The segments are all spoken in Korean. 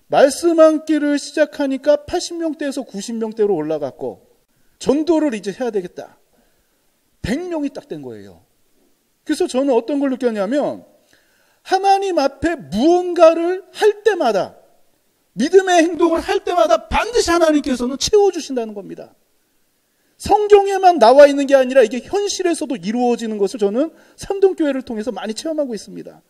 말씀 앉기를 시작하니까 80명대에서 90명대로 올라갔고 전도를 이제 해야 되겠다. 100명이 딱 된 거예요. 그래서 저는 어떤 걸 느꼈냐면 하나님 앞에 무언가를 할 때마다 믿음의 행동을 할 때마다 반드시 하나님께서는 채워주신다는 겁니다. 성경에만 나와 있는 게 아니라 이게 현실에서도 이루어지는 것을 저는 삼동교회를 통해서 많이 체험하고 있습니다.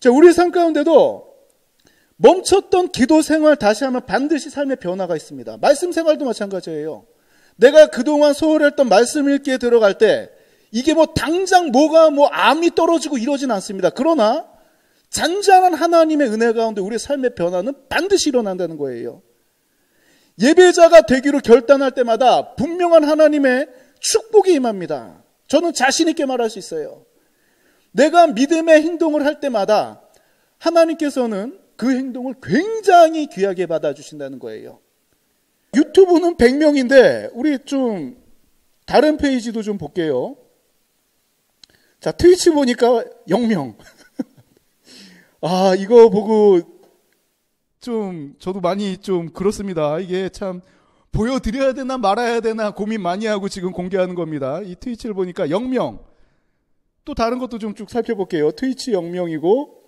자, 우리 삶 가운데도 멈췄던 기도 생활 다시 하면 반드시 삶의 변화가 있습니다. 말씀 생활도 마찬가지예요. 내가 그동안 소홀히 했던 말씀 읽기에 들어갈 때 이게 당장 뭐가 암이 떨어지고 이러진 않습니다. 그러나 잔잔한 하나님의 은혜 가운데 우리의 삶의 변화는 반드시 일어난다는 거예요. 예배자가 되기로 결단할 때마다 분명한 하나님의 축복이 임합니다. 저는 자신 있게 말할 수 있어요. 내가 믿음의 행동을 할 때마다 하나님께서는 그 행동을 굉장히 귀하게 받아주신다는 거예요. 유튜브는 100명인데 우리 좀 다른 페이지도 좀 볼게요. 자, 트위치 보니까 0명. 아, 이거 보고 좀 저도 많이 좀 그렇습니다. 이게 참 보여드려야 되나 말아야 되나 고민 많이 하고 지금 공개하는 겁니다. 이 트위치를 보니까 0명. 또 다른 것도 좀 쭉 살펴볼게요. 트위치 0명이고,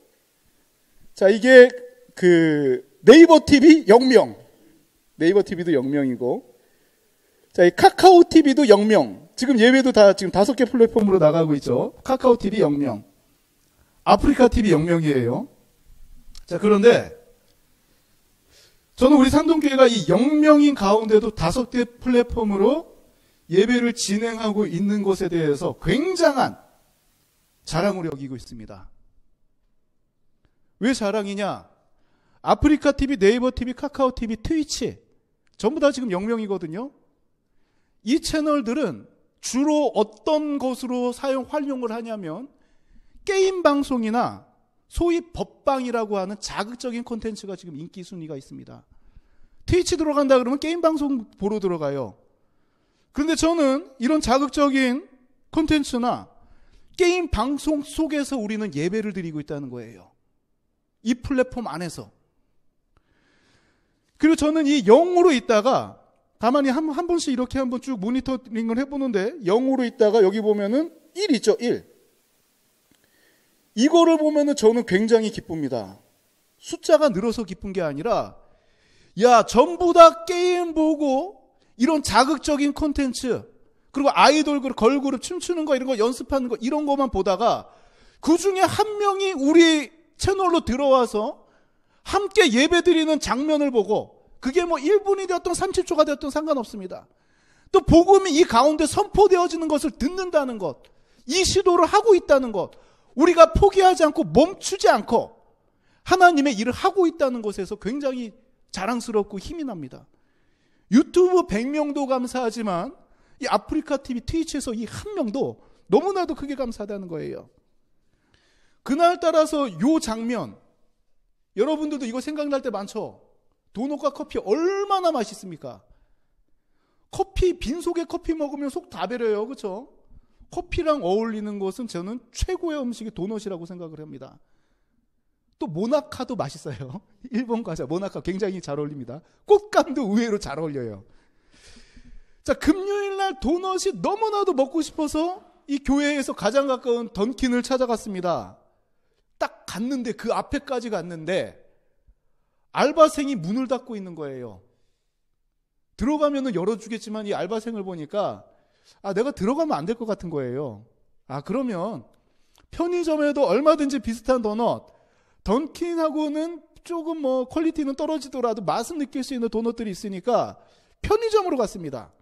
자, 이게 네이버 TV 0명. 네이버 TV도 0명이고, 자, 이 카카오 TV도 0명. 지금 예외도 다 지금 5개 플랫폼으로 나가고 있죠. 카카오 TV 0명. 아프리카 TV 0명이에요. 자, 그런데 저는 우리 삼동교회가 이 0명인 가운데도 5개 플랫폼으로 예배를 진행하고 있는 것에 대해서 굉장한 자랑을 여기고 있습니다. 왜 자랑이냐? 아프리카 TV, 네이버 TV, 카카오 TV, 트위치 전부 다 지금 0명이거든요. 이 채널들은 주로 어떤 것으로 활용을 하냐면 게임 방송이나 소위 법방이라고 하는 자극적인 콘텐츠가 지금 인기 순위가 있습니다. 트위치 들어간다 그러면 게임 방송 보러 들어가요. 그런데 저는 이런 자극적인 콘텐츠나 게임 방송 속에서 우리는 예배를 드리고 있다는 거예요. 이 플랫폼 안에서. 그리고 저는 이 0으로 있다가 가만히 한 번씩 이렇게 한번 쭉 모니터링을 해보는데 0으로 있다가 여기 보면은 1 있죠. 1. 이거를 보면은 저는 굉장히 기쁩니다. 숫자가 늘어서 기쁜 게 아니라 야, 전부 다 게임 보고 이런 자극적인 콘텐츠 그리고 아이돌 걸그룹 춤추는 거 이런 거 연습하는 거 이런 거만 보다가 그 중에 한 명이 우리 채널로 들어와서 함께 예배드리는 장면을 보고 그게 1분이 되었던 30초가 되었던 상관없습니다. 또 복음이 이 가운데 선포되어지는 것을 듣는다는 것, 이 시도를 하고 있다는 것, 우리가 포기하지 않고 멈추지 않고 하나님의 일을 하고 있다는 것에서 굉장히 자랑스럽고 힘이 납니다. 유튜브 100명도 감사하지만 이 아프리카 TV 트위치에서 이 한 명도 너무나도 크게 감사하다는 거예요. 그날 따라서 요 장면 여러분들도 이거 생각날 때 많죠? 도넛과 커피 얼마나 맛있습니까? 커피, 빈속에 커피 먹으면 속 다 배려요. 그렇죠? 커피랑 어울리는 것은 저는 최고의 음식이 도넛이라고 생각을 합니다. 또 모나카도 맛있어요. 일본 과자 모나카 굉장히 잘 어울립니다. 꽃감도 의외로 잘 어울려요. 자, 금요일날 도넛이 너무나도 먹고 싶어서 이 교회에서 가장 가까운 던킨을 찾아갔습니다. 딱 갔는데 그 앞에까지 갔는데 알바생이 문을 닫고 있는 거예요. 들어가면은 열어주겠지만 이 알바생을 보니까 내가 들어가면 안 될 것 같은 거예요. 그러면 편의점에도 얼마든지 비슷한 도넛, 던킨하고는 조금 퀄리티는 떨어지더라도 맛은 느낄 수 있는 도넛들이 있으니까 편의점으로 갔습니다.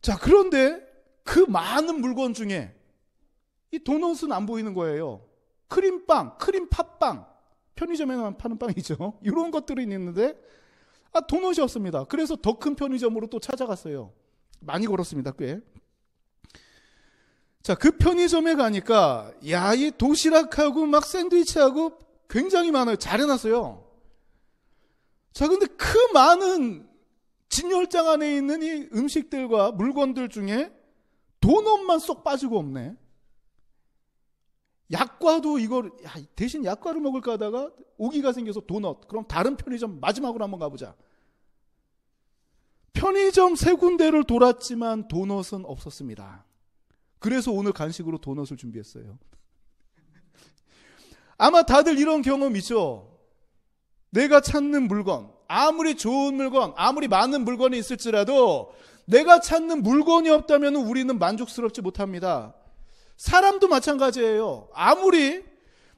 자, 그런데 그 많은 물건 중에 이 도넛은 안 보이는 거예요. 크림빵, 크림팥빵, 편의점에만 파는 빵이죠. 이런 것들이 있는데 도넛이 없습니다. 그래서 더 큰 편의점으로 또 찾아갔어요. 많이 걸었습니다. 꽤. 자, 그 편의점에 가니까 이 도시락하고 막 샌드위치하고 굉장히 많아요. 잘 해놨어요. 자, 근데 그 많은 진열장 안에 있는 이 음식들과 물건들 중에 도넛만 쏙 빠지고 없네. 약과도 이걸 대신 약과를 먹을까 하다가 오기가 생겨서 도넛. 그럼 다른 편의점 마지막으로 한번 가보자. 편의점 3군데를 돌았지만 도넛은 없었습니다. 그래서 오늘 간식으로 도넛을 준비했어요. 아마 다들 이런 경험 있죠? 내가 찾는 물건, 아무리 좋은 물건, 아무리 많은 물건이 있을지라도 내가 찾는 물건이 없다면 우리는 만족스럽지 못합니다. 사람도 마찬가지예요. 아무리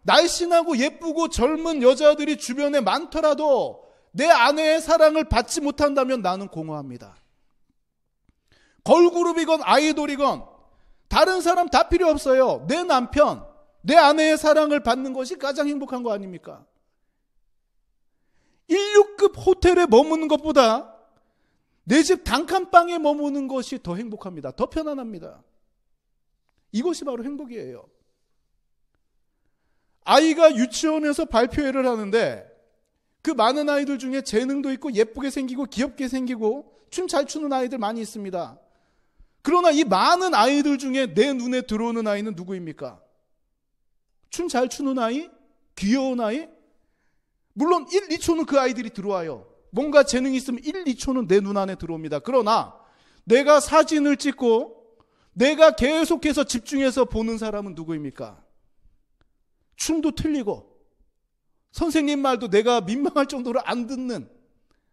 날씬하고 예쁘고 젊은 여자들이 주변에 많더라도 내 아내의 사랑을 받지 못한다면 나는 공허합니다. 걸그룹이건 아이돌이건 다른 사람 다 필요 없어요. 내 남편, 내 아내의 사랑을 받는 것이 가장 행복한 거 아닙니까? 16급 호텔에 머무는 것보다 내 집 단칸방에 머무는 것이 더 행복합니다. 더 편안합니다. 이것이 바로 행복이에요. 아이가 유치원에서 발표회를 하는데 그 많은 아이들 중에 재능도 있고 예쁘게 생기고 귀엽게 생기고 춤 잘 추는 아이들 많이 있습니다. 그러나 이 많은 아이들 중에 내 눈에 들어오는 아이는 누구입니까? 춤 잘 추는 아이? 귀여운 아이? 물론 1, 2초는 그 아이들이 들어와요. 뭔가 재능이 있으면 1, 2초는 내 눈 안에 들어옵니다. 그러나 내가 사진을 찍고 내가 계속해서 집중해서 보는 사람은 누구입니까? 춤도 틀리고 선생님 말도 내가 민망할 정도로 안 듣는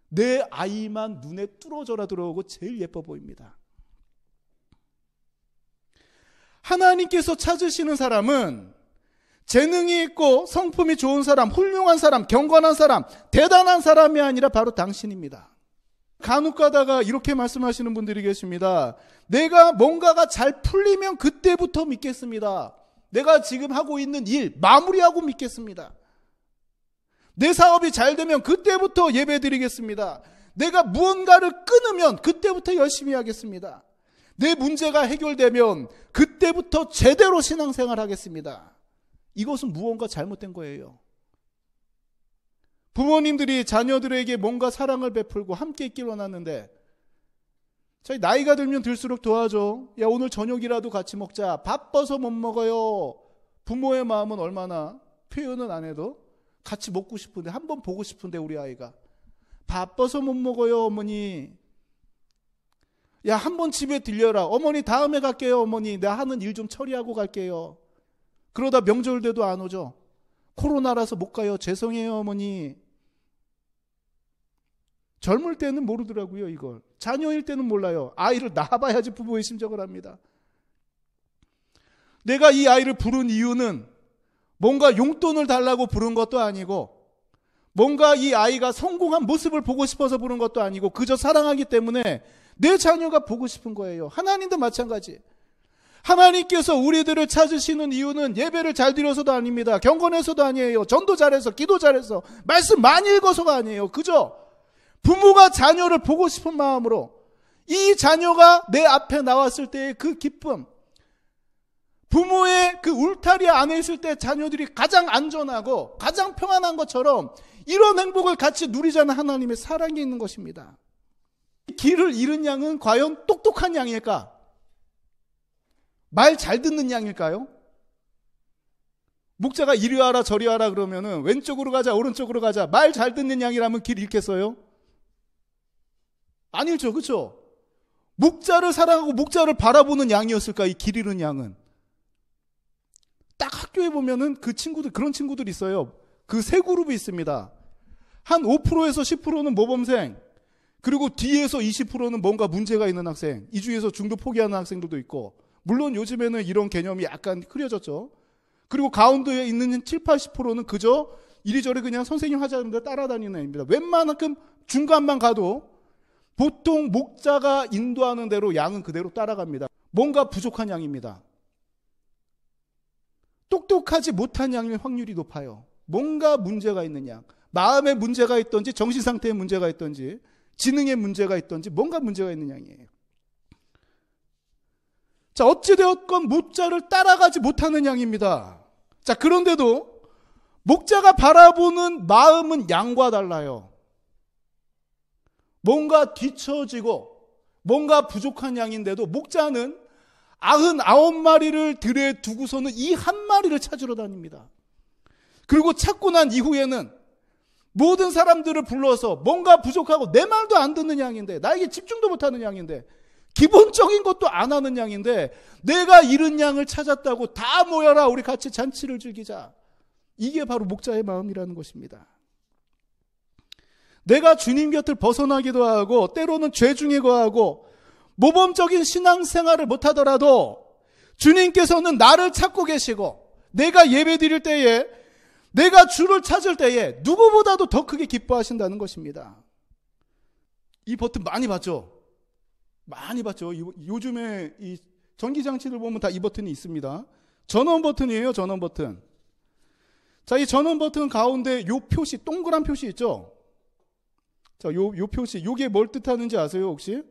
내 아이만 눈에 뚫어져라 들어오고 제일 예뻐 보입니다. 하나님께서 찾으시는 사람은 재능이 있고 성품이 좋은 사람, 훌륭한 사람, 경건한 사람, 대단한 사람이 아니라 바로 당신입니다. 간혹 가다가 이렇게 말씀하시는 분들이 계십니다. 내가 뭔가가 잘 풀리면 그때부터 믿겠습니다. 내가 지금 하고 있는 일 마무리하고 믿겠습니다. 내 사업이 잘 되면 그때부터 예배 드리겠습니다. 내가 무언가를 끊으면 그때부터 열심히 하겠습니다. 내 문제가 해결되면 그때부터 제대로 신앙생활 하겠습니다. 이것은 무언가 잘못된 거예요. 부모님들이 자녀들에게 뭔가 사랑을 베풀고 함께 있길 원하는데 저희 나이가 들면 들수록 더하죠. 야, 오늘 저녁이라도 같이 먹자. 바빠서 못 먹어요. 부모의 마음은 얼마나 표현은 안 해도 같이 먹고 싶은데, 한번 보고 싶은데 우리 아이가 바빠서 못 먹어요 어머니. 야, 한번 집에 들려라. 어머니 다음에 갈게요 어머니. 내가 하는 일 좀 처리하고 갈게요. 그러다 명절 때도 안 오죠. 코로나라서 못 가요. 죄송해요 어머니. 젊을 때는 모르더라고요 이걸. 자녀일 때는 몰라요. 아이를 낳아봐야지 부모의 심정을 합니다. 내가 이 아이를 부른 이유는 뭔가 용돈을 달라고 부른 것도 아니고 뭔가 이 아이가 성공한 모습을 보고 싶어서 부른 것도 아니고 그저 사랑하기 때문에 내 자녀가 보고 싶은 거예요. 하나님도 마찬가지. 하나님께서 우리들을 찾으시는 이유는 예배를 잘 드려서도 아닙니다. 경건해서도 아니에요. 전도 잘해서, 기도 잘해서, 말씀 많이 읽어서가 아니에요. 그저 부모가 자녀를 보고 싶은 마음으로 이 자녀가 내 앞에 나왔을 때의 그 기쁨, 부모의 그 울타리 안에 있을 때 자녀들이 가장 안전하고 가장 평안한 것처럼 이런 행복을 같이 누리자는 하나님의 사랑이 있는 것입니다. 길을 잃은 양은 과연 똑똑한 양일까? 말 잘 듣는 양일까요? 목자가 이리 와라 저리 와라 그러면은 왼쪽으로 가자 오른쪽으로 가자 말 잘 듣는 양이라면 길 잃겠어요? 아니죠, 그렇죠? 목자를 사랑하고 목자를 바라보는 양이었을까 이 길 잃은 양은? 딱 학교에 보면은 그 친구들 그런 친구들 있어요. 그 세 그룹이 있습니다. 한 5%에서 10%는 모범생, 그리고 뒤에서 20%는 뭔가 문제가 있는 학생, 이 중에서 중도 포기하는 학생들도 있고, 물론 요즘에는 이런 개념이 약간 흐려졌죠. 그리고 가운데에 있는 7, 80%는 그저 이리저리 그냥 선생님 하자는 데 따라다니는 애입니다. 웬만큼 중간만 가도 보통 목자가 인도하는 대로 양은 그대로 따라갑니다. 뭔가 부족한 양입니다. 똑똑하지 못한 양일 확률이 높아요. 뭔가 문제가 있는 양, 마음에 문제가 있던지 정신상태에 문제가 있던지 지능에 문제가 있던지 뭔가 문제가 있는 양이에요. 자, 어찌되었건 목자를 따라가지 못하는 양입니다. 자, 그런데도 목자가 바라보는 마음은 양과 달라요. 뭔가 뒤처지고 뭔가 부족한 양인데도 목자는 99마리를 들에 두고서는 이 한 마리를 찾으러 다닙니다. 그리고 찾고 난 이후에는 모든 사람들을 불러서 뭔가 부족하고 내 말도 안 듣는 양인데, 나에게 집중도 못하는 양인데, 기본적인 것도 안 하는 양인데, 내가 잃은 양을 찾았다고 다 모여라, 우리 같이 잔치를 즐기자. 이게 바로 목자의 마음이라는 것입니다. 내가 주님 곁을 벗어나기도 하고 때로는 죄 중에 거하고 모범적인 신앙생활을 못하더라도 주님께서는 나를 찾고 계시고, 내가 예배 드릴 때에, 내가 주를 찾을 때에 누구보다도 더 크게 기뻐하신다는 것입니다. 이 버튼 많이 봤죠? 많이 봤죠? 요즘에 이 전기장치들 보면 다 이 버튼이 있습니다. 전원 버튼이에요, 전원 버튼. 자, 이 전원 버튼 가운데 요 표시, 동그란 표시 있죠? 자, 요 표시, 요게 뭘 뜻하는지 아세요, 혹시?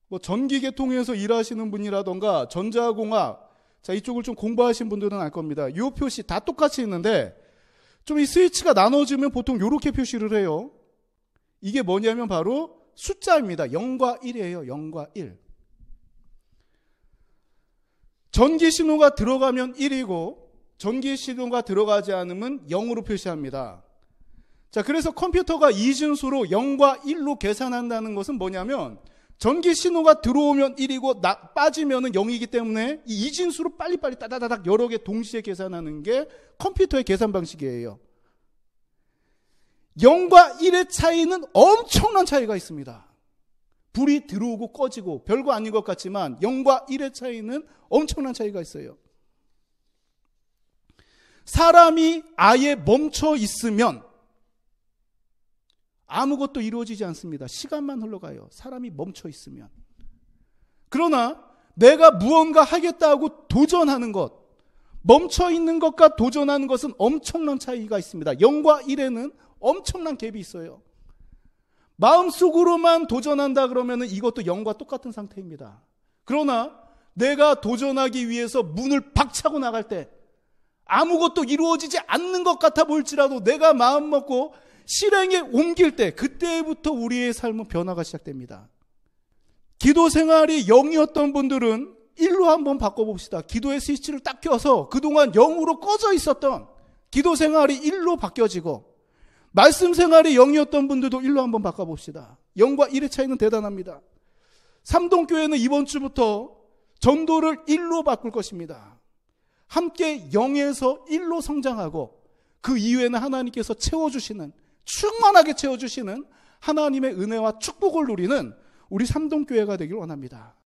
뭐 전기계통에서 일하시는 분이라던가 전자공학, 자, 이쪽을 좀 공부하신 분들은 알 겁니다. 요 표시 다 똑같이 있는데 좀 이 스위치가 나눠지면 보통 요렇게 표시를 해요. 이게 뭐냐면 바로 숫자입니다. 0과 1이에요. 0과 1. 전기 신호가 들어가면 1이고 전기 신호가 들어가지 않으면 0으로 표시합니다. 자, 그래서 컴퓨터가 이진수로 0과 1로 계산한다는 것은 뭐냐면 전기 신호가 들어오면 1이고 빠지면 0이기 때문에 이 이진수로 빨리빨리 따다다닥 여러 개 동시에 계산하는 게 컴퓨터의 계산 방식이에요. 0과 1의 차이는 엄청난 차이가 있습니다. 불이 들어오고 꺼지고 별거 아닌 것 같지만 0과 1의 차이는 엄청난 차이가 있어요. 사람이 아예 멈춰 있으면 아무것도 이루어지지 않습니다. 시간만 흘러가요. 사람이 멈춰 있으면. 그러나 내가 무언가 하겠다고 도전하는 것, 멈춰 있는 것과 도전하는 것은 엄청난 차이가 있습니다. 0과 1에는 엄청난 갭이 있어요. 마음속으로만 도전한다 그러면 이것도 0과 똑같은 상태입니다. 그러나 내가 도전하기 위해서 문을 박차고 나갈 때 아무것도 이루어지지 않는 것 같아 보일지라도 내가 마음 먹고 실행에 옮길 때 그때부터 우리의 삶은 변화가 시작됩니다. 기도 생활이 0이었던 분들은 1로 한번 바꿔봅시다. 기도의 스위치를 딱 켜서 그동안 0으로 꺼져 있었던 기도 생활이 1로 바뀌어지고 말씀 생활이 0이었던 분들도 1로 한번 바꿔봅시다. 0과 1의 차이는 대단합니다. 삼동교회는 이번 주부터 전도를 1로 바꿀 것입니다. 함께 0에서 1로 성장하고 그 이후에는 하나님께서 채워주시는, 충만하게 채워주시는 하나님의 은혜와 축복을 누리는 우리 삼동교회가 되길 원합니다.